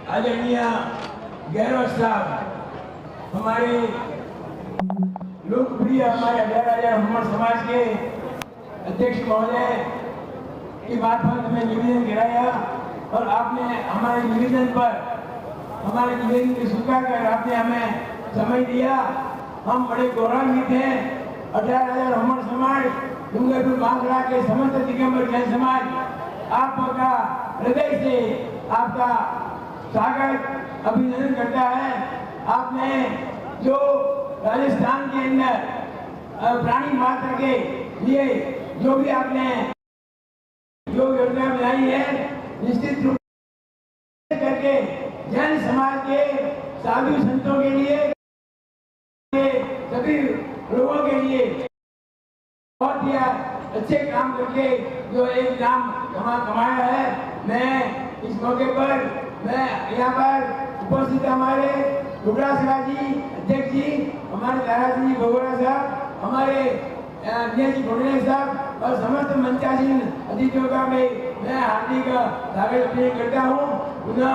आदरणीय गहलोत साहब, हमारे लोकप्रिय हमारे अजय ब्राह्मण समाज के अध्यक्ष महोदय की मार्फत में निवेदन कराया और आपने हमारे निवेदन पर हमारे निवेदन को स्वीकार कर आपने हमें समय दिया। हम बड़े गौरवान्वित हैं। 18,000 ब्राह्मण समाज, डूंगरपुर बांसवाड़ा के समस्त दिगंबर जैन समाज आपका हृदय से आपका स्वागत अभिनंदन करता है। आपने जो राजस्थान के अंदर प्राणी मात्र के लिए जो भी आपने जो योजना बनाई है, निश्चित रूप से करके जैन समाज के साधु संतों के लिए, सभी लोगों के लिए बहुत ही अच्छे काम करके जो एक नाम कमाया है। मैं इस मौके पर मैं यहाँ पर उपस्थित हमारे टुकड़ा शिवाजी अध्यक्ष जी, हमारे दादाजी भगोड़ा साहब, हमारे जी भोगड़े साहब और समस्त मंचासीन अतिथियों का मैं हार्दिक स्वागत करता हूँ। पुनः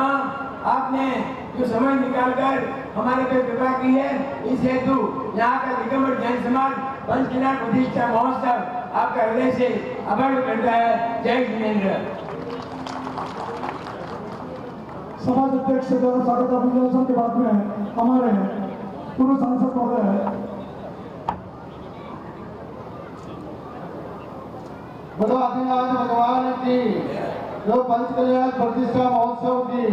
आपने जो समय निकालकर हमारे पे कृपा की है, इस हेतु यहाँ का दिगंबर जैन समाज पंचकन्या प्रतिष्ठा महोत्सव आपका हृदय से आभार करता है। जय जिनेन्द्र। समाज अध्यक्ष द्वारा स्वागत अभिनंदन के बाद में हमारे पूर्व सांसद महोदय बोलो आदिनाथ भगवान की, जो पंचकन्या प्रतिष्ठा महोत्सव की,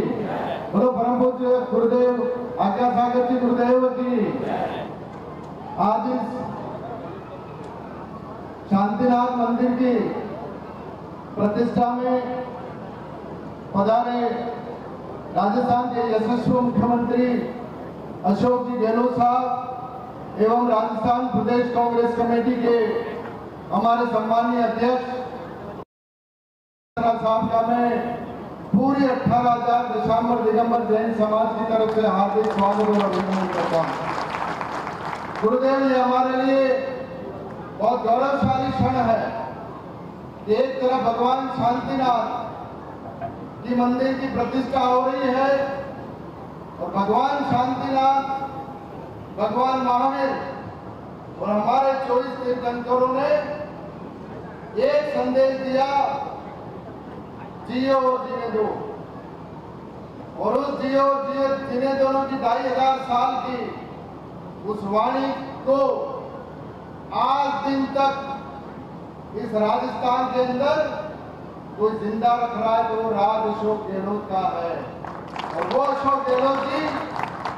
बोलो परम पूज्य गुरुदेव आज्ञा सागर जी गुरुदेव की। आज इस शांतिनाथ मंदिर की प्रतिष्ठा में पधारे राजस्थान के यशस्वी मुख्यमंत्री अशोक जी गहलोत साहब एवं राजस्थान प्रदेश कांग्रेस कमेटी के हमारे सम्मानीय अध्यक्ष साहब का मैं पूरी 18,000 दिसंबर दिगंबर जैन समाज की तरफ से हार्दिक स्वागत और अभिनंदन करता हूँ। गुरुदेव, ये हमारे लिए बहुत गौरवशाली क्षण है कि एक तरफ भगवान शांतिनाथ की मंदिर की प्रतिष्ठा हो रही है और भगवान शांतिनाथ, भगवान महावीर और हमारे 24 तीर्थंकरों ने एक संदेश दिया, जियो और जीने दो। और उस जियो और जीने दोनों की 2,500 साल की उस वाणी को आज दिन तक इस राजस्थान के अंदर कोई जिंदा रख रहा है तो वो राज अशोक गहलोत का है। और वो अशोक गहलोत जी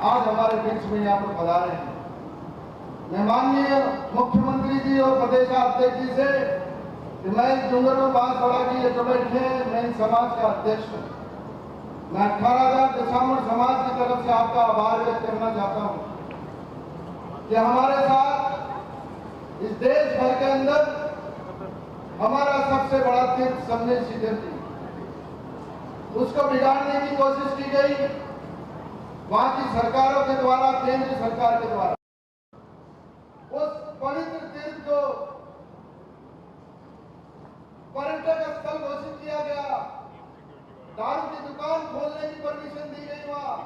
आज हमारे बीच में यहाँ पर पधारे हैं। मैं माननीय मुख्यमंत्री जी और प्रदेशाध्यक्ष जी से कि मैं डूंगरपुर बांसवाड़ा की ये जो बैठे हैं, मैं इन समाज का अध्यक्ष हूँ। मैं 18,000 दिसंबर समाज की तरफ से आपका आभार व्यक्त करना चाहता हूँ कि हमारे साथ इस देश भर के अंदर हमारा सबसे बड़ा तीर्थ सम्मेलन शिखर थी, उसको बिगाड़ने की कोशिश की गई वहां की सरकारों के द्वारा, केंद्र सरकार के द्वारा। उस पवित्र तीर्थ को पर्यटक स्थल घोषित किया गया, दारू की दुकान खोलने की परमिशन दी गई, वहां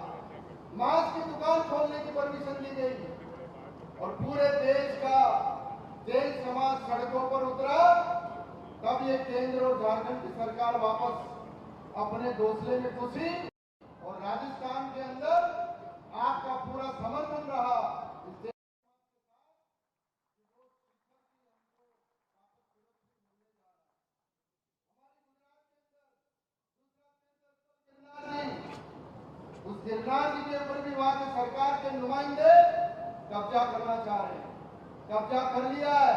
मांस की दुकान खोलने की परमिशन दी गई और पूरे देश का जैन समाज सड़कों पर उतरा। तब ये केंद्र और झारखंड की सरकार वापस अपने घोंसले में घुसी और राजस्थान के अंदर आपका पूरा समर्थन रहा। उस गिरनार जी के ऊपर भी वहां के सरकार के नुमाइंदे कब्जा करना चाह रहे हैं, कब्जा कर लिया है।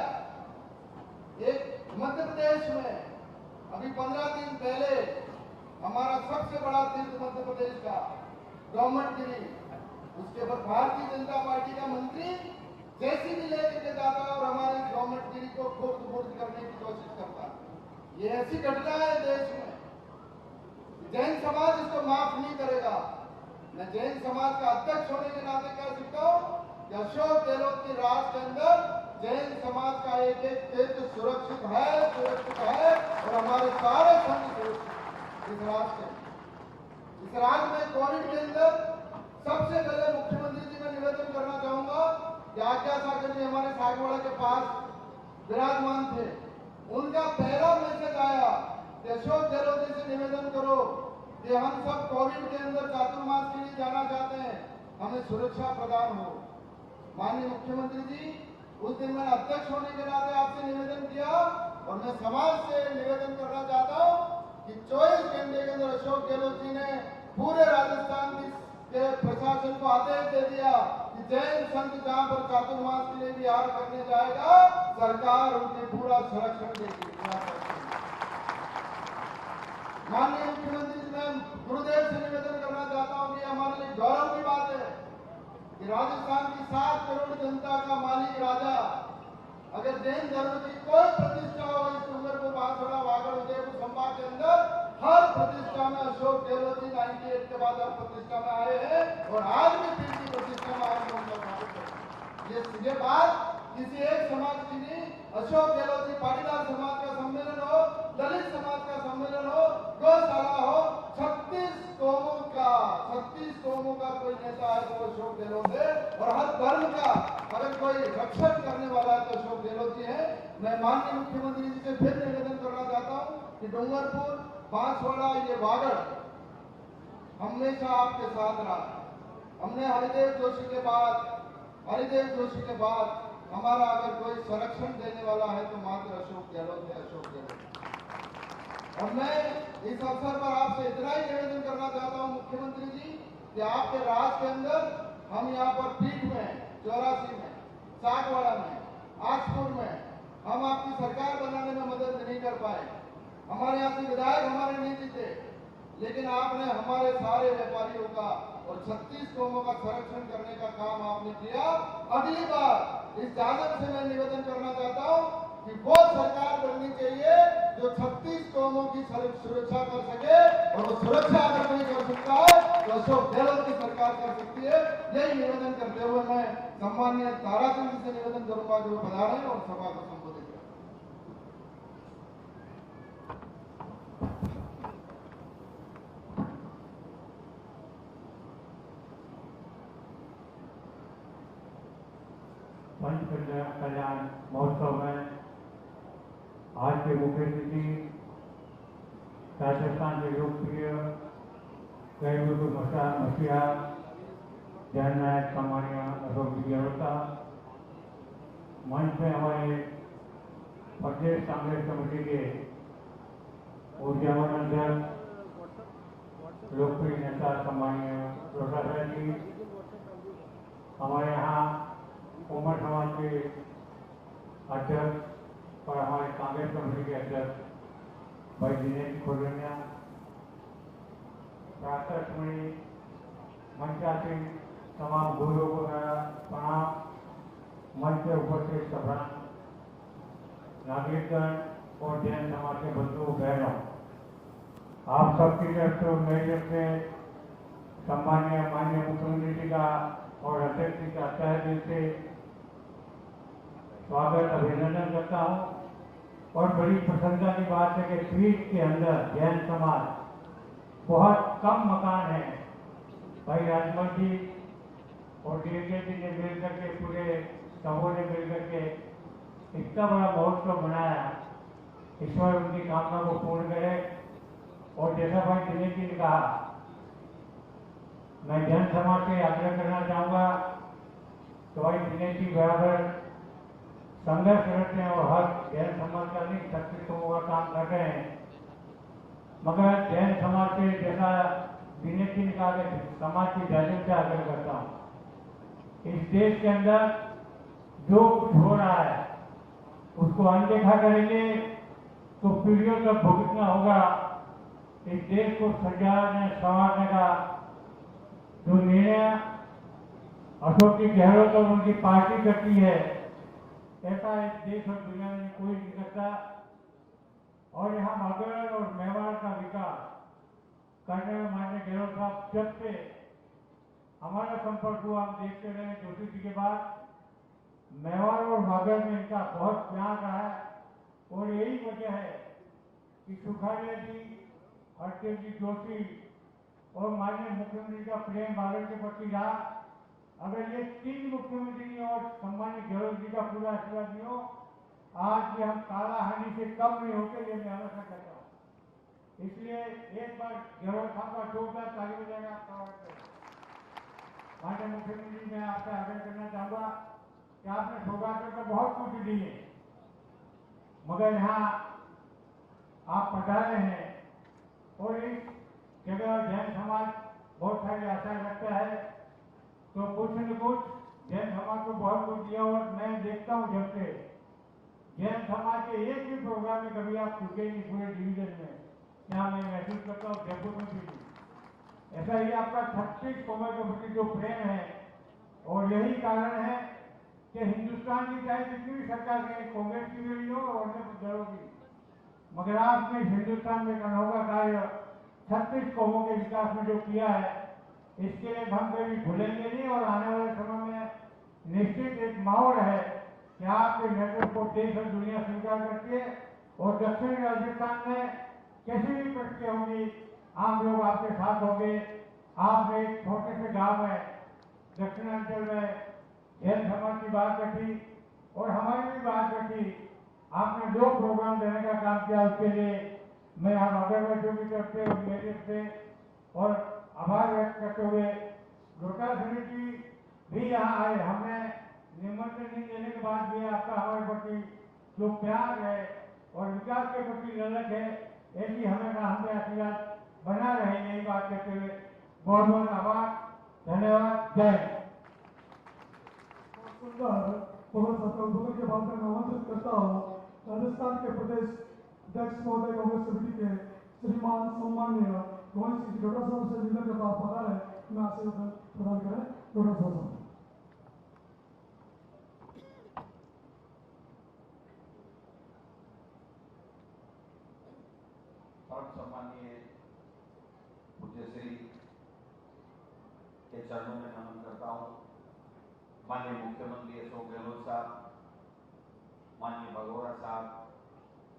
एक मध्य प्रदेश में अभी 15 दिन पहले हमारा सबसे बड़ा तीर्थ मध्य प्रदेश का गवर्नमेंट, उसके ऊपर भारतीय जनता पार्टी का मंत्री जेसीबी लेकर के जाता और हमारे गवर्नमेंट को खुर्द करने की कोशिश करता। ये ऐसी घटना है देश में, जैन समाज इसको माफ नहीं करेगा। मैं जैन समाज का अध्यक्ष होने के नाते कह सकता हूँ कि अशोक गहलोत की राज के अंदर जैन समाज का एक एक तीर्थ सुरक्षित है और हमारे सारे संघ सुरक्षित इस राज के। इस राज्य में कोविड के अंदर सबसे पहले मुख्यमंत्री जी मैं निवेदन करना चाहूंगा कि आज्ञा सागर जी हमारे सागवाड़ा के पास विराजमान थे, उनका पहला मैसेज आया कि अशोक गहलोत जी से निवेदन करो कि हम सब कोविड के अंदर चातुर्मास के लिए जाना चाहते हैं, हमें सुरक्षा प्रदान हो। माननीय मुख्यमंत्री जी, उस दिन मैंने अध्यक्ष होने के नाते आपसे निवेदन किया और मैं समाज से निवेदन करना चाहता हूं कि 24 घंटे के अंदर अशोक गहलोत जी ने पूरे राजस्थान के प्रशासन को आदेश दे दिया कि जैन संघ जहां पर चातुर्मास के लिए विहार करने जाएगा, सरकार उनके पूरा संरक्षण देगी। माननीय मुख्यमंत्री जी, मैं गुरुदेव से निवेदन करना चाहता हूं कि हमारे लिए गौरव की बात है कि राजस्थान की 7 करोड़ जनता का मालिक राजा, अगर जैन धर्म की कोई प्रतिष्ठा हो इस डूंगरपुर, बांसवाड़ा, वागड़, उदयपुर संभाग के अंदर हर प्रतिष्ठा में अशोक गहलोत जी 98 के बाद हर प्रतिष्ठा में आए हैं और आज भी फिर की प्रतिष्ठा में आज लोग ये बात किसी एक समाज की नहीं, अशोक गहलोत जी पाटीदार समाज का सम्मेलन हो, दलित समाज का सम्मेलन हो, गौशाला हो, 36 कौमों का कोई नेता है तो अशोक गहलोत है और हर धर्म का अगर कोई रक्षण करने वाला है तो अशोक गहलोत जी है। मैं माननीय मुख्यमंत्री जी से फिर निवेदन करना चाहता हूं कि डूंगरपुर, बांसवाड़ा, ये वागड़ हमेशा आपके साथ रहा। हमने हरिदेव जोशी के बाद हमारा अगर कोई संरक्षण देने वाला है तो मात्र अशोक गहलोत है, अशोक गहलोत। और मैं इस अवसर पर आपसे इतना ही निवेदन करना चाहता हूं मुख्यमंत्री जी कि आपके राज के अंदर हम यहाँ पर पीठ में, 84 में, सागवाड़ा में, आजपुर में हम आपकी सरकार बनाने में मदद नहीं कर पाए। हमारे यहाँ से विधायक हमारे नहीं जीते, लेकिन आपने हमारे सारे व्यापारियों का और 36 कौमों का संरक्षण करने का काम आपने किया। अगली बार इस जादव से मैं निवेदन करना चाहता हूं कि वो सरकार बननी चाहिए जो 36 कौमों की सुरक्षा कर सके और वो सुरक्षा अगर नहीं कर सकता है तो अशोक गहलोत की सरकार कर सकती है। यही निवेदन करते हुए मैं सम्माननीय ताराचंद जी से निवेदन करूंगा जो पधारे और सभा को संबोधित करें। पंच कल्याण महोत्सव में आज के मुख्य अतिथि राजस्थान के लोकप्रिय जयगुरु मसीहा जननायक सम्मानीय अशोक गहलोत, मंच में हमारे प्रदेश कांग्रेस कमेटी के ऊर्जावन अध्यक्ष लोकप्रिय नेता सम्मानीय प्रोफेसर जी, हमारे यहाँ उमर समाज के अध्यक्ष और हमारे कांग्रेस कमेटी के अध्यक्ष भाई दिनेश खोलनिया, प्रातःमणि मंचासीन तमाम गुरुओं को मेरा प्रणाम, मंच से उपस्थित सभा नागरिकगण और जैन समाज के बंधुओं बहनों, आप सबकी तरफ से मेरी तरफ से सम्मानीय माननीय मुख्यमंत्री जी का और अध्यक्ष जी का तहे दिल से स्वागत अभिनंदन करता हूँ। और बड़ी प्रसन्नता की बात है कि पीठ के अंदर जैन समाज बहुत कम मकान है। भाई राजमल जी और डीएके जी ने मिलकर के, पूरे समूह ने मिलकर के इतना बड़ा महोत्सव बनाया, ईश्वर उनकी कामना को पूर्ण करे। और जैसा भाई दिनेश जी ने कहा, मैं जैन समाज से आग्रह करना चाहूँगा तो भाई दिनेश जी बराबर संघर्ष करते हैं और हर जैन समाज का नहीं, 36 कौमों का काम कर रहे हैं। मगर जैन समाज से जैसा दिनेश जी ने कहा कि समाज की जागरूकता से आग्रह करता हूँ, इस देश के अंदर जो कुछ हो रहा है उसको अनदेखा करेंगे तो पीढ़ियों तक भुगतना होगा। इस देश को सजाने संवारने का जो निर्णय अशोक गहलोत और उनकी पार्टी करती है, ऐसा इस देश और दुनिया में कोई नहीं करता। और यहाँ वागड़ और मेवाड़ का विकास करने में माननीय गहलोत साहब जब से हमारा संपर्क हुआ, हम देखते रहे जोशी जी के बाद मेवाड़ और वागड़ में इनका बहुत प्यार रहा है। और यही वजह है कि सुखाड़िया जी, हरदेव जी जोशी और माननीय मुख्यमंत्री का प्रेम भारत के प्रति रहा। अगर ये 3 मुख्यमंत्री और सम्मानित गहलोत जी का पूरा आशीर्वाद नहीं हो, आज भी हम कालाहानी से कम नहीं होते, ये मैं हमेशा कहता हूँ। इसलिए एक बार गहलोत साहब का जोरदार ताली बजाएगा आपका स्वागत करें। माननीय मुख्यमंत्री, मैं आपसे आग्रह करना चाहूंगा कि आपने सौगात तो बहुत कुछ दी है, मगर यहाँ आप पधारे हैं और इस जगह जैन समाज बहुत सारी आशाएं रखता है, तो कुछ न कुछ जैन समाज को बहुत कुछ दिया। और मैं देखता हूँ जब से जैन समाज के एक भी प्रोग्राम में कभी आप चुके नहीं पूरे डिवीजन में, यहाँ मैं महसूस करता हूँ जयपुर में भी। ऐसा ही आपका 36 कौमों के प्रति जो प्रेम है, और यही कारण है कि हिंदुस्तान की चाहे जितनी भी सरकार रहे, कांग्रेस की भी रही हो और अन्य दलों की, मगर आपने हिंदुस्तान में एक अनोखा कार्य 36 कौमों के विकास में जो किया है, इसके लिए हम कभी भूलेंगे नहीं। और आने वाले समय में निश्चित एक माहौल है कि आपके नेतृत्व को देश और दुनिया स्वीकार करती है। और दक्षिणी राजस्थान में कैसी भी प्रक्रिया होगी, आम लोग आपके साथ होंगे। आपने एक छोटे से गांव में दक्षिणांचल में जैन समाज की बात रखी और हमारी भी बात रखी। आपने 2 प्रोग्राम देने का काम किया, उसके लिए मैं हम अगरवासियों की तरफ से और मेरी तरफ से और आभार व्यक्त करते हुए, लोटा समिति भी यहाँ आए। हमने निमंत्रण नहीं देने के बाद भी आपका हमारे प्रति जो प्यार है और विकास के प्रति ललक है, ऐसी हमें हमें आशीर्वाद बना रहे। यही बात कहते हुए बहुत बहुत आभार, धन्यवाद, जय हिंद। सुंदर पूर्व सत्र के बाद में आमंत्रित करता हूँ राजस्थान के प्रदेश अध्यक्ष महोदय कांग्रेस समिति के श्रीमान सम्मान्य गोविंद सिंह डोडा साहब से निवेदन करता हूँ, पधार है, मैं आशीर्वाद प्रदान करें। डोडा साहब परम सम्मानीय पूज्य श्री के चरणों में नमन करता हूँ। माननीय मुख्यमंत्री अशोक गहलोत साहब, माननीय बघोरा साहब,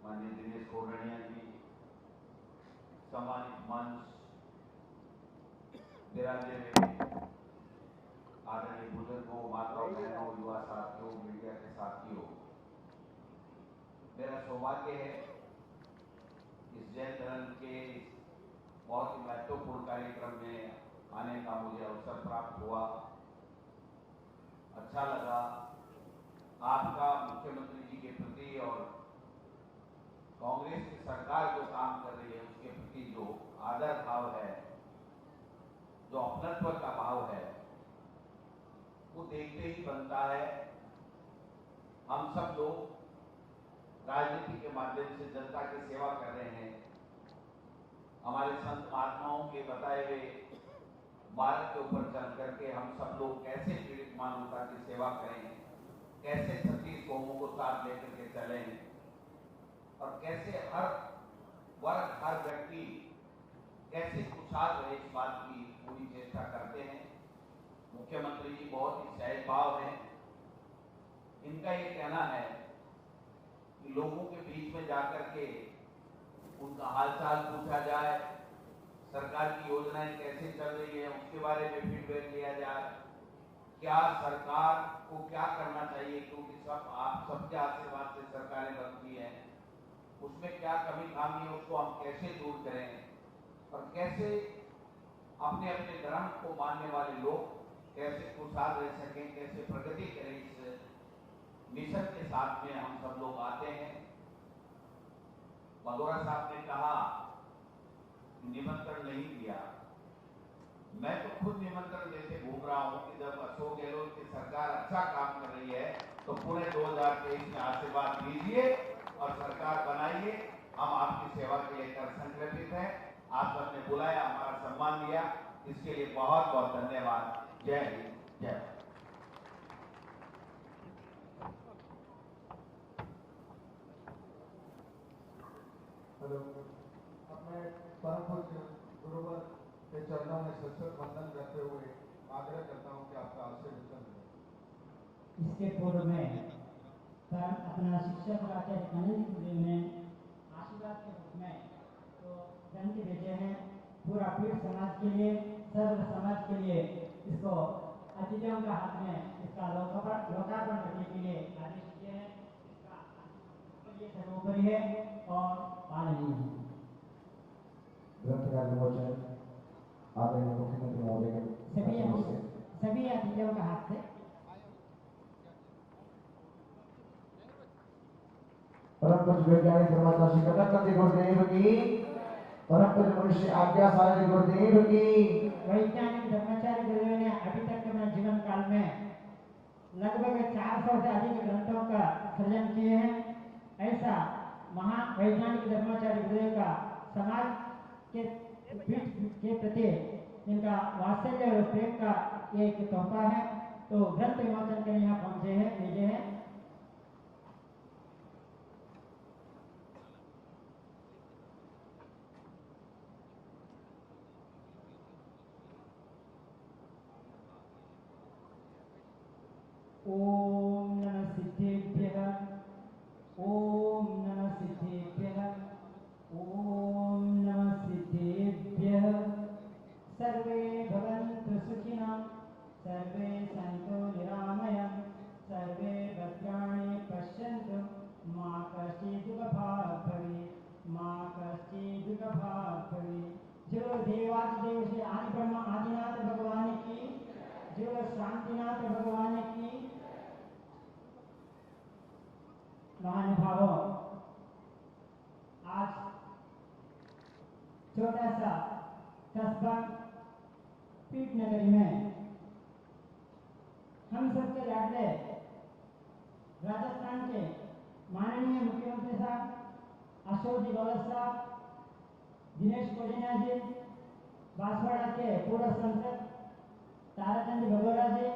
माननीय दिनेश कोरड़िया जी, सम्मानित मंच, विराजे आदरणीय बुजुर्गों, माताओं, बहनों, युवा साथियों, मीडिया के साथियों, मेरा सौभाग्य है इस जैन धर्म के बहुत ही महत्वपूर्ण कार्यक्रम में आने का मुझे अवसर प्राप्त हुआ। अच्छा लगा। आपका मुख्यमंत्री जी के प्रति और कांग्रेस की सरकार जो काम कर रही है उसके प्रति जो आदर भाव है, जो अपनत्व का भाव है, वो देखते ही बनता है। हम सब लोग राजनीति के माध्यम से जनता की सेवा कर रहे हैं। हमारे संत महात्माओं के बताए हुए मार्ग के ऊपर चल करके हम सब लोग कैसे पीड़ित मानवता की सेवा करें, कैसे 36 कौमों को साथ लेकर के चलें और कैसे हर वर्ग, हर व्यक्ति कैसे खुशहाल रहे, इस बात की पूरी चेष्टा करते हैं। मुख्यमंत्री जी बहुत ही सहज भाव हैं। इनका ये कहना है कि लोगों के बीच में जाकर के उनका हालचाल पूछा जाए, सरकार की योजनाएं कैसे चल रही है उसके बारे में फीडबैक लिया जाए, क्या सरकार को क्या करना चाहिए, क्योंकि सब आप सबके आशीर्वाद से सरकारें बनती हैं, उसमें क्या कमी खामी है उसको हम कैसे दूर करें और कैसे अपने अपने धर्म को मानने वाले लोग कैसे खुशहाल रह सकें, कैसे प्रगति करें। इस मिशन के साथ में हम सब लोग आते हैं। बघोरा साहब ने कहा निमंत्रण नहीं दिया, मैं तो खुद निमंत्रण देते घूम रहा हूं कि जब अशोक गहलोत की सरकार अच्छा काम कर रही है तो पूरे 2023 में आशीर्वाद दीजिए और सरकार बनाइए। हम आपकी सेवा के लिए कर संकल्पित हैं। आप सबने बुलाया, हमारा सम्मान दिया, इसके लिए बहुत बहुत धन्यवाद। जय हिंद, जय। हेलो, अपने परम पूज्य गुरुवर के चरणों में सशक्त वंदन करते हुए आग्रह करता हूं कि आपका आशीर्वचन दें। इसके पूर्व में अपना शिक्षक और आचार्य आनंद देव ने आशीर्वाद के रूप में तो ग्रंथ भेजे हैं पूरा पीठ समाज के लिए। वर्ष के लिए इसको अतिथियों के हाथ में इसका लोकार्पण करने के लिए आदेश दिए हैं। इसका ये सर्वोपरि है और पालनीय है। ग्रंथ का विमोचन आदरणीय मुख्यमंत्री महोदय के सभी अतिथियों के हाथ से परम पूज्य वैज्ञानिक धर्माचार्य श्री कटक गुरुदेव की, परम पूज्य मनुष्य आज्ञा सारे गुरुदेव की। वैज्ञानिक धर्माचार्य गुरुदेव ने अभी तक के अपने जीवन काल में लगभग 400 से अधिक ग्रंथों का सृजन किए हैं। ऐसा महान वैज्ञानिक धर्माचार्य गुरुदेव का समाज के प्रति इनका वात्सल्य और प्रेम का एक तोहफा है। तो ग्रंथ विमोचन के लिए यहाँ पहुंचे हैं, भेजे हैं। ओम नमः सिद्धेभ्यः, ओम नमः सिद्धेभ्यः, ओम नमः सिद्धेभ्यः। सर्वे भवन्तु सुखिनः, सर्वे सन्तु निरामयः, सर्वे भद्राणि पश्यन्तु, मा कश्चित् दुःखभाग् भवेत्, मा कश्चित् दुःखभाग् भवेत्। जो देवादिदेव श्री आदि ब्रह्म आदिनाथ भगवान की, जो शांतिनाथ भगवान की। महानुभावों, आज छोटा सा कस्बा पीट नगरी में हम सबके लाडले राजस्थान के माननीय मुख्यमंत्री साहब अशोक जी गहलोत साहब, दिनेश कोडिन्या जी, बांसवाड़ा के पूर्व सांसद ताराचंद भगोरा जी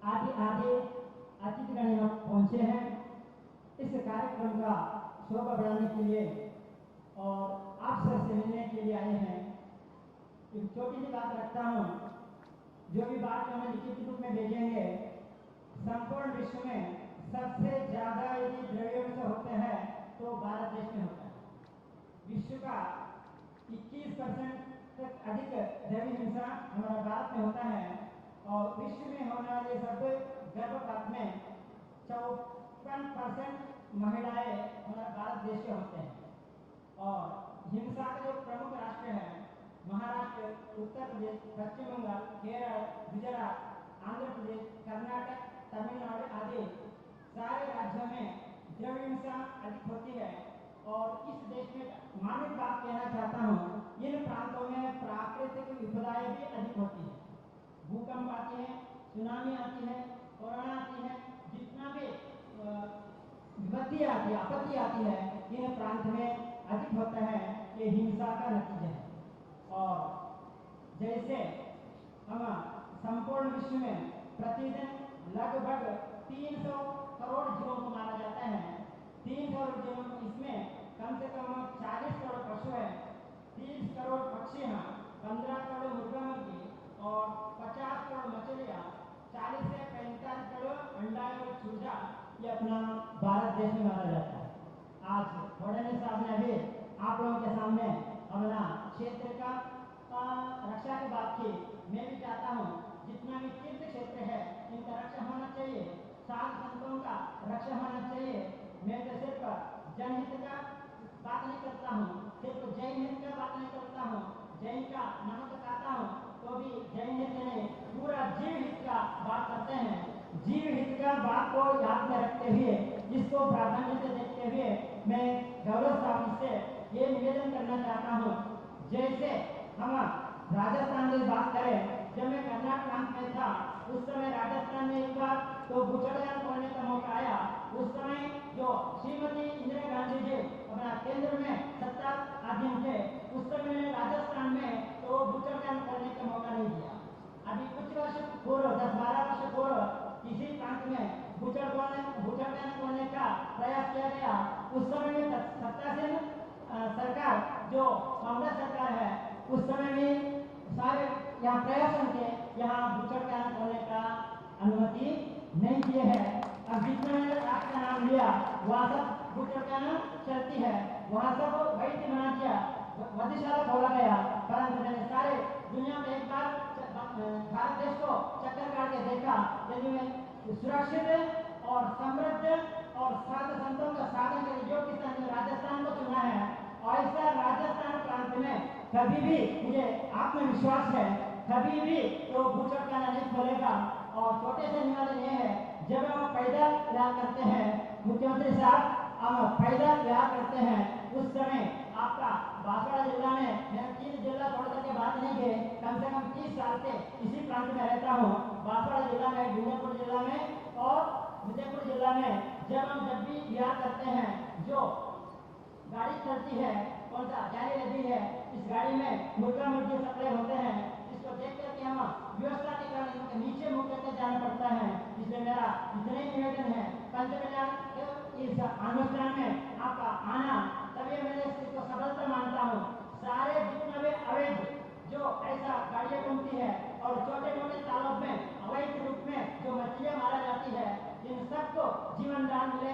आदि अतिथिगण यहाँ पहुंचे हैं इस कार्यक्रम का शोभा बढ़ाने के लिए और आप सबसे मिलने के लिए आए हैं। एक छोटी सी बात रखता हूँ, जो भी बात हमें लिखित रूप में भेजेंगे, संपूर्ण विश्व में सबसे ज्यादा यदि द्रव्यों से होते हैं तो भारत देश में होता है। विश्व का 21% तक अधिक दैवी हिंसा हमारा भारत में होता है और विश्व में होने वाले सब गर्भपात में 54% महिलाएं हमारे भारत देश के होते हैं। और हिंसा के जो प्रमुख राष्ट्र हैं महाराष्ट्र, उत्तर प्रदेश, पश्चिम बंगाल, केरल, गुजरात, आंध्र प्रदेश, कर्नाटक, तमिलनाडु आदि सारे राज्यों में द्रव्य हिंसा अधिक होती है। और इस देश में मानवीय बात कहना चाहता हूँ, इन प्रांतों में प्राकृतिक विपदाएं भी अधिक होती है। भूकंप आती है, सुनामी आती है, कोरोना आती है, जितना भी विपत्ति आती है, आपत्ति आती है, इन प्रांत में अधिक होता है। ये हिंसा का नतीजा है। और जैसे हम संपूर्ण विश्व में प्रतिदिन लगभग 300 करोड़ जीवों को मारा जाता है। 300 जीवों को, इसमें कम से कम 40 करोड़ पशु है, 30 करोड़ पक्षी हैं, 15 करोड़ मुर्गा मुर्गी और 50 करोड़ मछलियाँ, 40 से 45 करोड़ अंडा और चूजा ये अपना भारत देश में मारा जाता है। आज फडणवीस साहब ने अभी आप लोगों के सामने अपना क्षेत्र का रक्षा की बात की। मैं भी चाहता हूँ जितना भी तीर्थ क्षेत्र है इनका रक्षा होना चाहिए, साध संतों का रक्षा होना चाहिए। मैं तो सिर्फ जनहित का बात नहीं करता हूँ, सिर्फ जैन हित का बात नहीं करता हूँ, जैन का नमक खाता हूँ तो भी जैन हित नहीं, पूरा जीव हित का बात करते हैं। जीव हित का बात को याद में रखते हुए, इसको प्राधान्य से देखते हुए मैं गौरव साहब से ये निवेदन करना चाहता हूँ, जैसे हम राजस्थान की बात करें, जब मैं कर्नाटक प्रांत में था उस समय राजस्थान में एक बार तो बुचड़गान करने का मौका आया। उस समय जो श्रीमती इंदिरा गांधी जी अपना केंद्र में सत्ता अधीन थे, उस समय राजस्थान में तो बुचड़गान करने का मौका नहीं दिया। अभी कुछ वर्ष पूर्व, 10-12 वर्ष पूर्व किसी प्रांत में बुचड़गान करने का प्रयास किया गया। उस समय में सत्तासीन सरकार जो कांग्रेस सरकार है, उस समय में सारे यहाँ प्रयासन के यहाँ बुचड़गान करने का अनुमति नहीं दिए है। अब जितना आपका नाम लिया वहाँ सब बुचड़गान चलती है, वहाँ सब वैध बना दिया, वधशाला खोला गया, परंतु मैंने सारे दुनिया में एक बार भारत देश को चक्कर काट के देखा, यदि में सुरक्षित और समृद्ध और साधु संतों का साधन के लिए योग्य स्थान में राजस्थान को चुना है। और ऐसा राजस्थान प्रांत में कभी भी मुझे आत्मविश्वास है, कभी भी तो भूचटकाना नहीं खोलेगा। और छोटे से निवेदन ये है, जब हम पैदल प्रयास करते हैं, मुख्यमंत्री साहब हम पैदल प्रयास करते हैं, उस समय आपका बांसवाड़ा जिला में, मैं 3 जिला छोड़ करके बात नहीं किए, कम से कम 30 साल से इसी प्रांत में रहता हूँ। बांसवाड़ा जिला में, डूंगरपुर जिला में और विजयपुर जिला में जब भी बिहार करते हैं, जो गाड़ी चलती है, कौन सा जारी नदी है, इस गाड़ी में मुर्गा मुर्गी सप्लाई होते हैं, इसको देख करके हम व्यवस्था के कारण इनको नीचे मुड़ करके जाना पड़ता है। इसलिए मेरा इतना ही निवेदन है, पंच कल्याण इस अनुष्ठान में आपका आना, तभी मैंने इसको सफलता मानता हूँ। सारे जितने भी अवैध जो ऐसा गाड़ियाँ घूमती है और छोटे मोटे तालाब में अवैध रूप में जो मछलियाँ मारा जाती है, इन सबको जीवन दान मिले,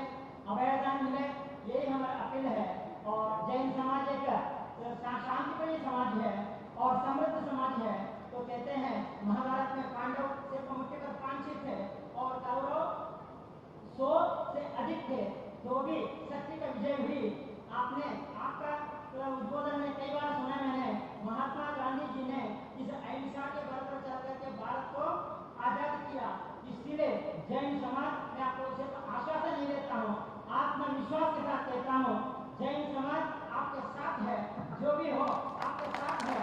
अभय दान मिले, यही हमारा अपील है। और जैन समाज एक शांतिप्रिय समाज है और समृद्ध समाज है। तो कहते हैं महाभारत में पांडव सिर्फ मुख्यतः 5 ही थे और कौरव 100 से अधिक थे, तो भी शक्ति का विजय हुई। आपका उद्बोधन में कई बार सुना मैंने, महात्मा गांधी जी ने इस अहिंसा के बल पर चल करके भारत को आजाद किया। इसलिए जैन समाज में आपको सिर्फ आश्वासन नहीं देता हूँ, आत्मविश्वास के साथ कहता हूँ, जैन समाज आपके साथ है, जो भी हो आपके साथ है।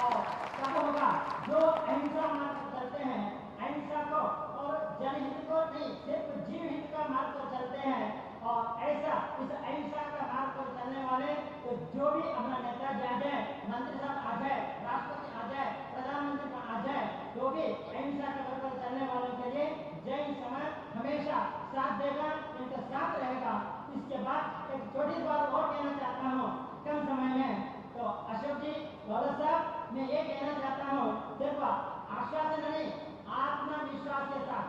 और तब होगा जो अहिंसा मार्ग पर चलते हैं, अहिंसा को और जनहित को नहीं, सिर्फ जीव हित का मार्ग पर चलते हैं। और ऐसा इस अहिंसा का मार्ग पर चलने वाले तो जो भी अपना नेताजी आ जाए, मंत्री साहब आ जाए, राष्ट्रपति आ जाए, प्रधानमंत्री आ जाए, जो भी अहिंसा के मार्ग पर चलने वालों के लिए जैन समाज हमेशा साथ देगा, इनका साथ रहेगा। इसके बाद एक छोटी बात और कहना चाहता हूँ कम समय में, तो अशोक जी गौरव साहब, मैं ये कहना चाहता हूँ, सिर्फ आश्वासन नहीं, आत्मविश्वास के साथ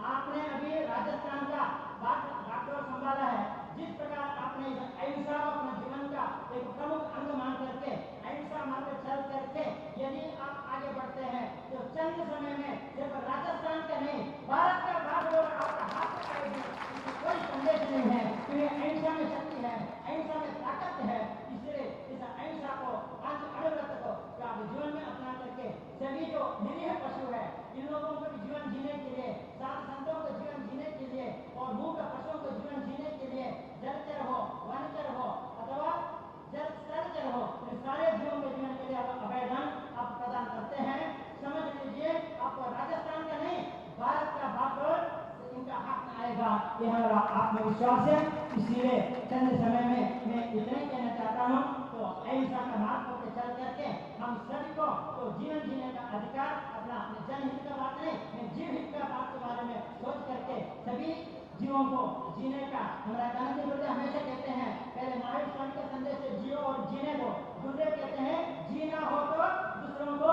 आपने अभी राजस्थान का बागडोर संभाला है। जिस प्रकार आपने अहिंसा को अपने जीवन का एक प्रमुख अंग मान करके अहिंसा मार्ग पर चल करके यदि आप आगे बढ़ते हैं, तो चंद समय में सिर्फ राजस्थान का नहीं, भारत का बागडोर आपका हाथ में आएगी, इसमें कोई संदेश नहीं है। तो ये अहिंसा में शक्ति है, अहिंसा में ताकत है। इसलिए इस अहिंसा को, पांच अणुव्रत को आप जीवन में अपना करके सभी जो निरीह पशु है, इन लोगों को भी जीवन जीने के लिए, साधु संतों को जीवन जीने के लिए और मूक पशुओं को जीवन जीने के लिए, जलचर हो, वनचर हो अथवा जलचर हो, इन सारे जीवों के जीवन के लिए आप अभयदान आप प्रदान करते हैं। समझ लीजिए आपको राजस्थान का नहीं, भारत का बागडोर इनका हाथ में आएगा, ये हमारा आत्मविश्वास है। इसलिए चंद समय में मैं इतना ही कहना चाहता हूँ, तो अहिंसा का मार्ग पर चल करके हम सभी को तो जीवन जीने का अधिकार, अपना जनहित का बात नहीं, मैं जीव हित का बात के बारे में सोच करके सभी जीवों को जीने का, हमारा गांधी जी हमेशा कहते हैं, पहले महावीर स्वामी के संदेश से जियो और जीने दो। गुरुदेव कहते हैं जीना हो तो दूसरों को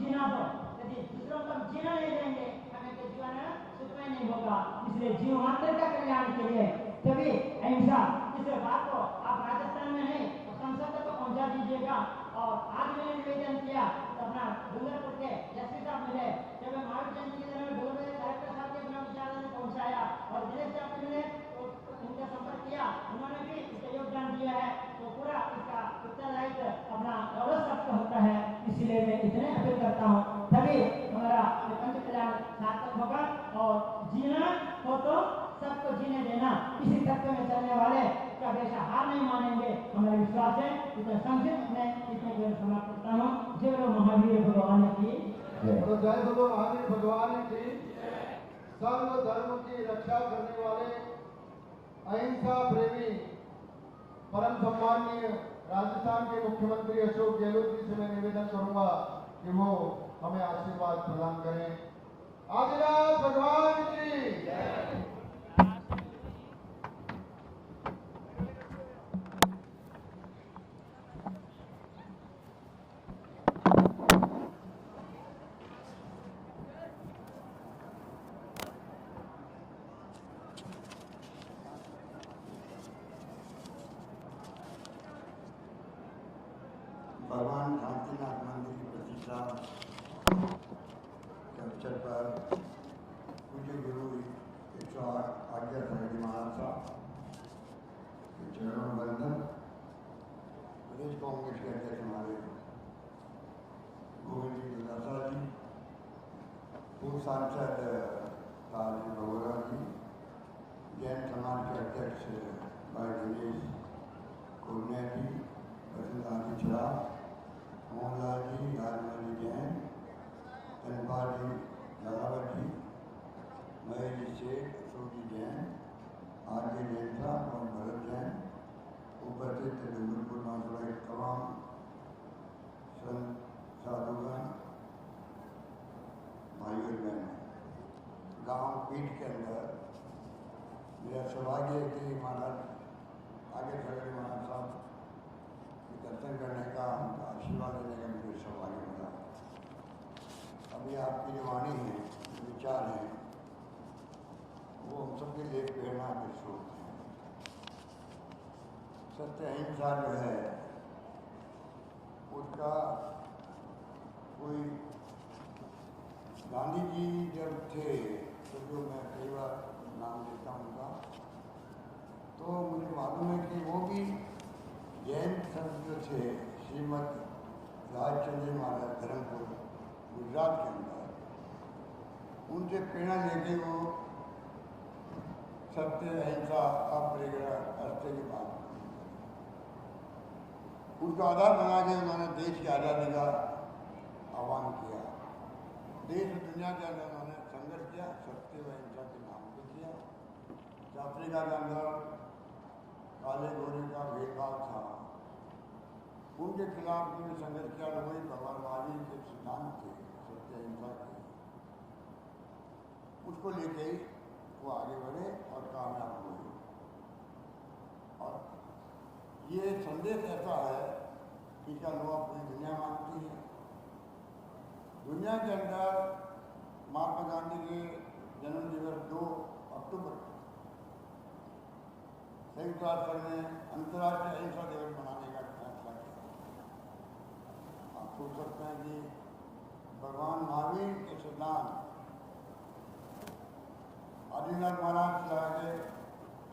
जीना दो, यदि दूसरों को जीना नहीं देंगे हमें तो जीवन सुखमय नहीं होगा। इसलिए जीव मात्र का कल्याण के लिए तभी अहिंसा, इस बात को आप राजस्थान में नहीं संसद तक पहुंचा दीजिएगा। और आज मैंने निवेदन किया तो अपना डूंगरपुर के एसपी साहब मिले, जब मैं महावीर जयंती के दिन में डूंगरपुर कलेक्टर साहब के अपना विचार में पहुंचाया और दिनेश साहब ने उनका संपर्क किया, उन्होंने भी इसका योगदान दिया है, तो पूरा इसका उत्तरदायित्व अपना गौरव सबका होता है। इसलिए मैं इतने अपील करता हूँ, तभी हमारा पंच कल्याण सार्थक होगा। और जीना हो तो सबको जीने देना, इसी तत्व में चलने वाले का हमेशा हार नहीं मानेंगे, हमारा विश्वास है। इतना संक्षिप्त में इतने देर समाप्त करता हूँ। जय बोलो महावीर भगवान की तो जय बोलो महावीर भगवान की। सर्व धर्म की रक्षा करने वाले अहिंसा प्रेमी परम सम्माननीय राजस्थान के मुख्यमंत्री अशोक गहलोत जी से मैं निवेदन करूंगा कि वो हमें आशीर्वाद प्रदान करें। आदिनाथ भगवान की। भगवान कांतिनाथ मंदिर की प्रतिष्ठा के अवसर पर पूज्य गुरु 108 आज्ञा साहिब महाराज साहब के चरणों में वंदन। प्रदेश कांग्रेस के अध्यक्ष हमारे गोविंद जी दुदासा जी, पूर्व सांसद राजीव भगोरा जी, जैन समाज के अध्यक्ष भाई दिनेश कोरनिया जी, वसंत छिड़ा, मोहनलाल जी, राजमल जैन, धनपाल जी, लालावत जी, महेश जी शेख, अशोक जी जैन, आर.के. जैन साहब और भरत जैन, उपस्थित डूंगरपुर महासभा के तमाम संत साधुगण, भाई और बहन, गांव पीठ के अंदर मेरा सौभाग्य है कि महाराज आगे खड़े महाराज साहब के दर्शन करने का, उनका आशीर्वाद लेने का मुझे सौभाग्य मिला। अभी आपकी जो वाणी है, जो विचार हैं, वो हम सबके लिए प्रेरणा के स्रोत हैं। सत्य अहिंसा जो है उसका कोई गांधी जी जब थे, तो जो मैं कई बार नाम लेता हूँ उनका, तो मुझे मालूम है कि वो भी जैन संत जो थे, श्रीमद राजचंद्र महाराज धर्मपुर गुजरात के अंदर, उनसे प्रेरणा लेके वो सत्य अहिंसा अपरिग्रह अस्त्य की बात उसका आधार बना के उन्होंने देश की आज़ादी का आह्वान किया। देश और दुनिया के अंदर उन्होंने संघर्ष किया, सत्य व अहिंसा के नाम पे किया। अफ्रीका के अंदर काले गोरे का भेदभाव था, उनके खिलाफ जो संघर्ष किया, वही भगवानवादी के सिद्धांत थे, सत्य अहिंसा के, उसको लेके ही वो आगे बढ़े और कामयाब हुए। और ये संदेश ऐसा है कि क्या लोग पूरी दुनिया मानती है। दुनिया के अंदर महात्मा गांधी के जन्म दिवस 2 अक्टूबर संयुक्त राष्ट्र ने अंतर्राष्ट्रीय अहिंसा दिवस मनाने का फैसला किया। आप सोच सकते हैं कि भगवान महावीर के सिद्धांत आदिनाथ महाराज से आगे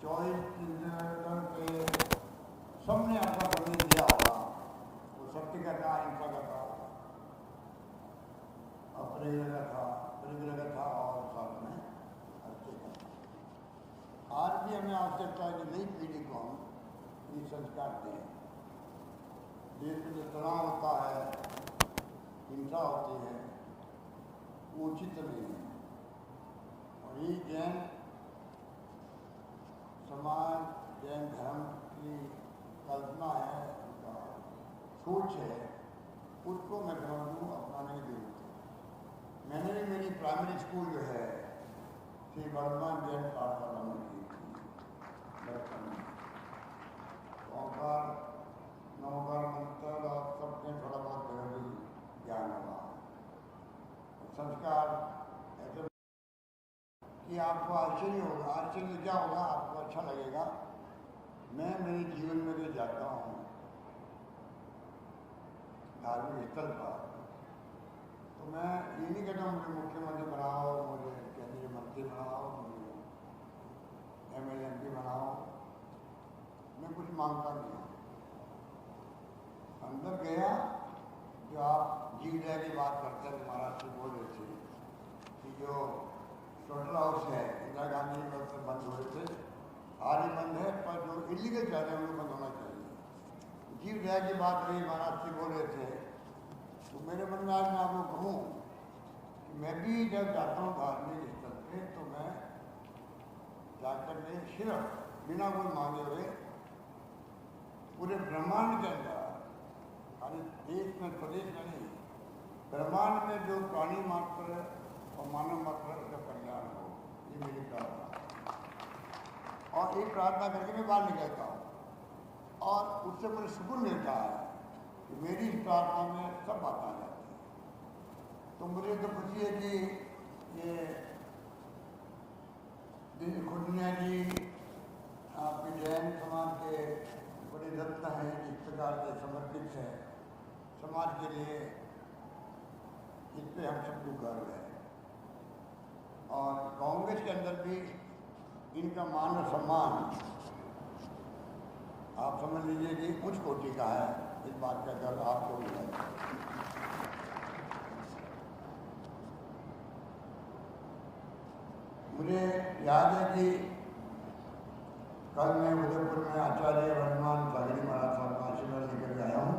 24 किलोमीटर पे सबने अपना बंदी दिया होगा। वो सत्य का था, अहिंसा का था, अपरिग्रह का था, परिग्रह का था और साथ में अस्त्य का था। आज भी हमें आवश्यकता है कि नई पीढ़ी को हम ये संस्कार दें। देश में जो तनाव होता है, हिंसा होती है, वो उचित नहीं है। और ये जैन समाज, जैन धर्म की कल्पना है, उनका सोच है, उसको मैं समझूँ अपनाने की जरूरत है। मैंने भी मेरी प्राइमरी स्कूल जो है श्री वर्धमान जैन पाठशाला में की थी। ओंकार, नवकार, मंत्र और सबके थोड़ा बहुत जरूरी ज्ञान हुआ। संस्कार ऐसे कि आपको आश्चर्य होगा। आश्चर्य क्या होगा, आपको अच्छा लगेगा। मैं मेरे जीवन में जो जाता हूँ धार्मिक स्थल पर, तो मैं ये नहीं कहता मुझे मुख्यमंत्री बनाओ, मुझे केंद्रीय मंत्री बनाओ, मुझे MLA MP बनाओ। मैं कुछ मांगता नहीं हूँ। अंदर गया, जो आप जीव दया की बात करते हैं, महाराज से बोल रहे थे कि जो स्लॉटर हाउस है, इंदिरा गांधी के वक्त से बंद हो रहे थे, आज ही बंद है, पर जो इलीगल चल रहे हैं उनको बंद होना चाहिए। जीव दया की बात रही, महाराज से बोल रहे थे, तो मेरे मन में आज मैं आपको कहूँ कि मैं भी जब जाता हूँ धार्मिक स्थल पे, तो मैं जाकर के सिर्फ बिना कोई मांगे हुए पूरे ब्रह्मांड के अंदर, खाली देश में प्रदेश में नहीं, ब्रह्मांड में जो प्राणी मात्र और मानव मात्र का कल्याण हो, ये मेरी प्रार्थना है। और एक प्रार्थना करके मैं बाहर निकलता हूँ और उससे मुझे सुकून मिलता है कि मेरी इस प्रार्थना में सब बात आ जाती है। तो मुझे तो खुशी है कि ये खुर्निया जी आपके जैन समाज के बड़े रत्न हैं, जिस प्रकार से समर्पित है समाज के लिए, इस पे हम सबको गर्व है। और कांग्रेस के अंदर भी इनका मान और सम्मान आप समझ लीजिए कि उच्च कोटि का है। इस बात का गर्व आपको भी है। मुझे याद है कि कल मैं उदयपुर में आचार्य वर्धमान सागरी महाराज साहब का आशीर्वाद लेकर के आया हूँ।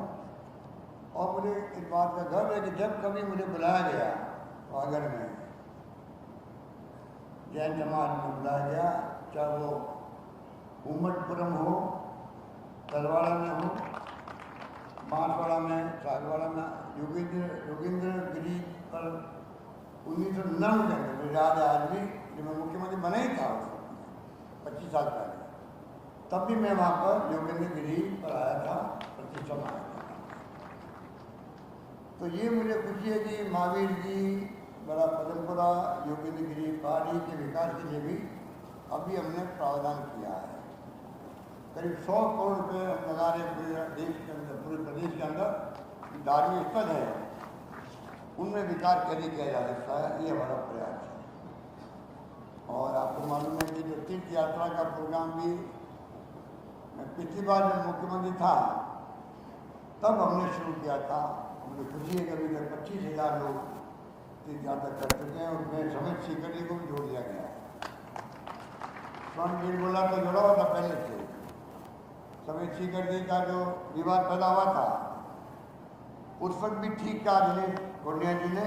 और मुझे इस बात का गर्व है कि जब कभी मुझे बुलाया गया वागड़ में, जैन समाज में बुलाया गया, चाहे वो उम्मटपुरम हो, तलवाड़ा में हो, बांसवाड़ा में, सागवाड़ा में, योगेंद्र गिरी पर 1999 के अंदर मुझे याद है आज भी, जब मैं मुख्यमंत्री बना ही था 25 साल पहले, तब भी मैं वहाँ पर योगेंद्र गिरी पर आया था, प्रतिष्ठा में आया था। तो ये मुझे खुशी है कि महावीर जी, बड़ा पदमपुरा, योगेंद्र गिरी पहाड़ी के विकास के लिए भी अभी हमने प्रावधान किया है। करीब 100 करोड़ रुपये हम लगा रहे पूरे देश के अंदर, पूरे प्रदेश के अंदर धार्मिक स्थल है, उनमें विकास कैसे किया जा सकता है, ये हमारा प्रयास है। और आपको मालूम है कि जो तीर्थ यात्रा का प्रोग्राम भी मैं पिछली बार जब मुख्यमंत्री था तब हमने शुरू किया था। मुझे खुशी है कि अभी तक 25,000 लोग तीर्थ यात्रा कर चुके हैं। उसमें समेत सीकरी को भी जोड़ दिया गया है। स्वर्ण गिरगोला तो जुड़ा हुआ था पहले से। समेत सीकरी का जो विवाद पैदा हुआ था उस वक्त भी ठीक कहा दिनेश गुंडिया जी ने,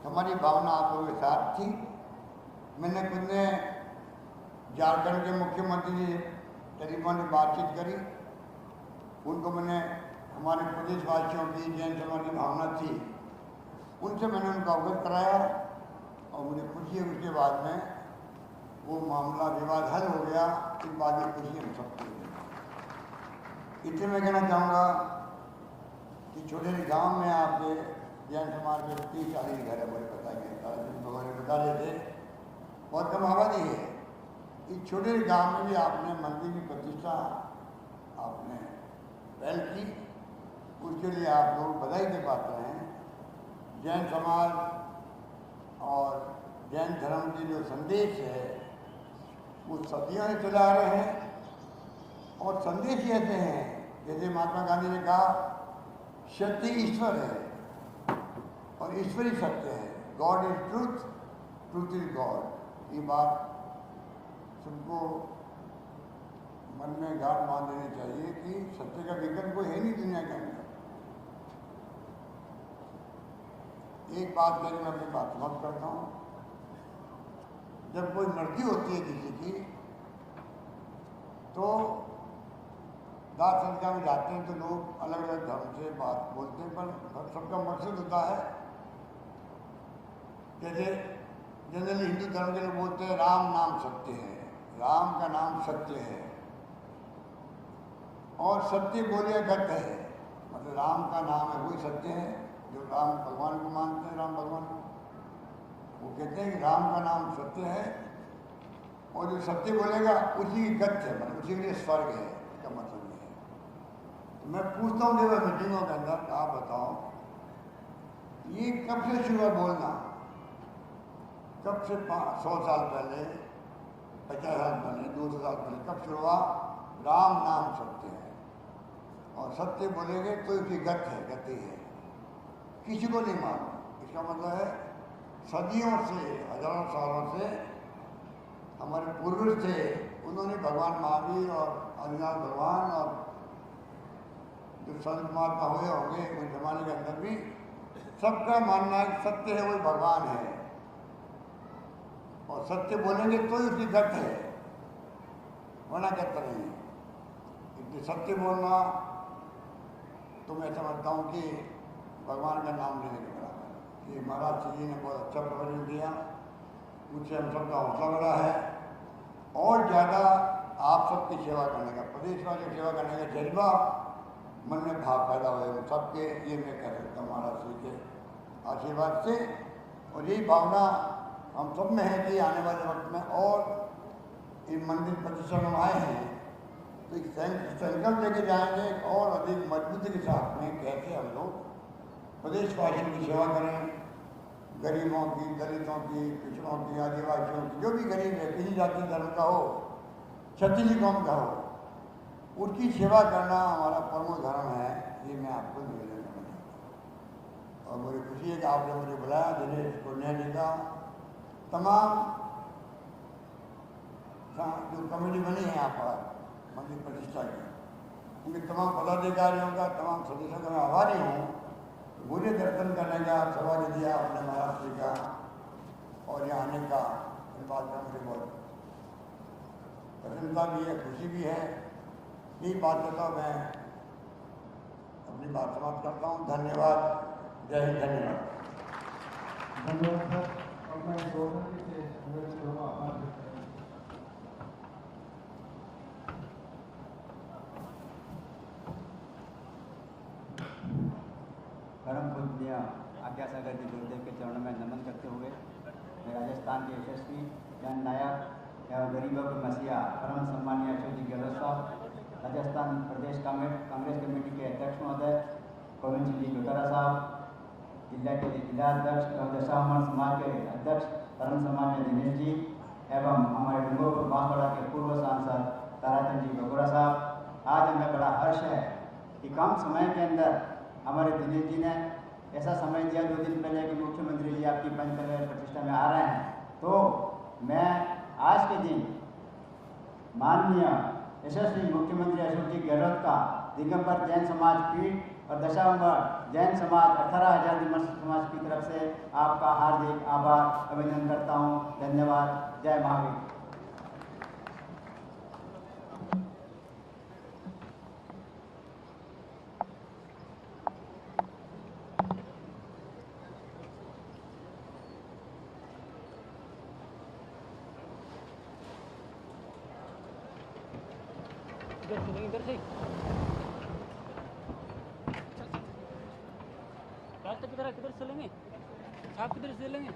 हमारी भावना आप लोगों के साथ थी। मैंने खुद ने झारखंड के मुख्यमंत्री जी टेलीफोन पर बातचीत करी, उनको मैंने हमारे प्रदेशवासियों की जैन समाज की भावना थी, उनसे मैंने उनको अवगत कराया। और मुझे खुशी है उसके बाद में वो मामला विवाद हल हो गया। इस बात की खुशी हम सबको है। इतने मैं कहना चाहूँगा कि छोटे गांव में आपके जैन समाज के 30-40 घर है, मुझे पता है, भगवान ने बता रहे थे, बहुत कम आबादी है। इस छोटे गांव में भी आपने मंदिर की प्रतिष्ठा आपने पहल की, उसके लिए आप लोग बधाई के पात्र हैं। जैन समाज और जैन धर्म की जो संदेश है वो सदियों से चला आ रहे हैं। और संदेश ही ऐसे हैं, जैसे महात्मा गांधी ने कहा, सत्य ईश्वर है और ईश्वर ही सत्य है। God is truth, truth is God. ये बात सबको मन में गांठ बांध देनी चाहिए कि सत्य का विकल्प कोई है नहीं दुनिया के अंदर। एक बात कहकर मैं अपनी बात समाप्त करता हूँ। जब कोई मृत्यु होती है किसी की तो दाह संस्कार में जाते हैं तो लोग अलग अलग धर्म से बात बोलते हैं, पर सबका मकसद होता है, जैसे जनरली हिंदू धर्म के लोग बोलते हैं राम नाम सत्य है, राम का नाम सत्य है। और सत्य बोलिए गत है, मतलब राम का नाम है वही सत्य है। जो राम भगवान को मानते हैं, राम भगवान को, वो कहते हैं कि राम का नाम सत्य है और जो सत्य बोलेगा उसी की गत है, मतलब उसी के लिए स्वर्ग है। इसका मतलब ये है। तो मैं पूछता हूँ जब मीटिंगों के अंदर, आप बताओ ये कब से शुरू हुआ बोलना? कब से 100 साल पहले, 50 साल पहले, 200 साल पहले कब शुरू हुआ? राम नाम सत्य है और सत्य बोलेंगे तो उसकी गत है, गति है, किसी को नहीं मालूम। इसका मतलब है सदियों से, हजारों सालों से हमारे पूर्वज थे, उन्होंने भगवान महावीर और आदिनाथ भगवान और जो संत महात्मा हुए होंगे उस जमाने के अंदर भी सबका मानना है कि सत्य है वही भगवान है और सत्य बोलेंगे तो ही उसकी गत है, वरना गत नहीं है। इसलिए सत्य बोलना तो मैं समझता हूँ कि भगवान का नाम लेने के बराबर। कि महाराज जी ने बहुत अच्छा प्रवचन दिया, मुझसे हम सबका हौसला बढ़ा है और ज़्यादा आप सबकी सेवा करने का, प्रदेशवासियों की सेवा करने का जज्बा मन में भाव पैदा हुए सबके, ये मैं कह सकता हूँ महाराज जी के आशीर्वाद से। और यही भावना हम सब में है कि आने वाले वक्त में और ये मंदिर प्रतिष्ठा में आए हैं तो एक संकल्प लेके जाएंगे और अधिक मजबूती के साथ में कैसे हम लोग प्रदेशवासियों की सेवा करें, गरीबों की, दलितों की, पिछड़ों की, आदिवासियों की, जो भी गरीब है, किसी जाति धर्म का हो, क्षत्रिय कौम का हो, उनकी सेवा करना हमारा प्रमुख धर्म है। ये मैं आपको निवेदन करना चाहता हूँ और मुझे खुशी है कि आपने मुझे बुलाया। दिनेश पुण्या जी का तमाम जो कमेटी बनी है यहाँ पर मंदिर प्रतिष्ठा की, उनके तमाम पदाधिकारियों का, तमाम सदस्यों का मैं आभारी हूँ। मुझे दर्शन करने का सौभाग्य दिया अपने महाराष्ट्र का और यहाँ आने का, इस बात का मुझे बहुत प्रसन्नता भी है, खुशी भी है। यही बात करता मैं अपनी बात समाप्त करता हूँ। धन्यवाद। जय हिंद। धन्यवाद। धन्यवाद सर। और मैं सोचती से आभार व्यक्त करूँ। परम पूज्य आज्ञासागर जी गुरुदेव के चरणों में नमन करते हुए मैं राजस्थान के यशस्वी जननायक एवं गरीबों के मसीहा परम सम्मानीय अशोक जी गहलोत साहब, राजस्थान प्रदेश कांग्रेस कमेटी के अध्यक्ष महोदय गोविंद सिंह जी डोटारा साहब, जिला के जिलाध्यक्ष एवं दशावमन समाज के अध्यक्ष परम सम्मान्य दिनेश जी एवं हमारे डूंगरपुर बांसवाड़ा के पूर्व सांसद ताराचंद जी बगोरा साहब, आज हमें बड़ा हर्ष है कि कम समय के अंदर हमारे दिनेश जी ने ऐसा समय दिया 2 दिन पहले कि मुख्यमंत्री जी आपकी पंचकर्या प्रतिष्ठा में आ रहे हैं। तो मैं आज के दिन माननीय यशस्वी मुख्यमंत्री अशोक जी गहलोत का दिगंबर जैन समाज पीठ और दशावंबर जैन समाज 18,000 समाज की तरफ से आपका हार्दिक आभार अभिनंदन करता हूँ। धन्यवाद। जय महावीर। इधर से किधर चलेंगे? आप किधर से चलेंगे?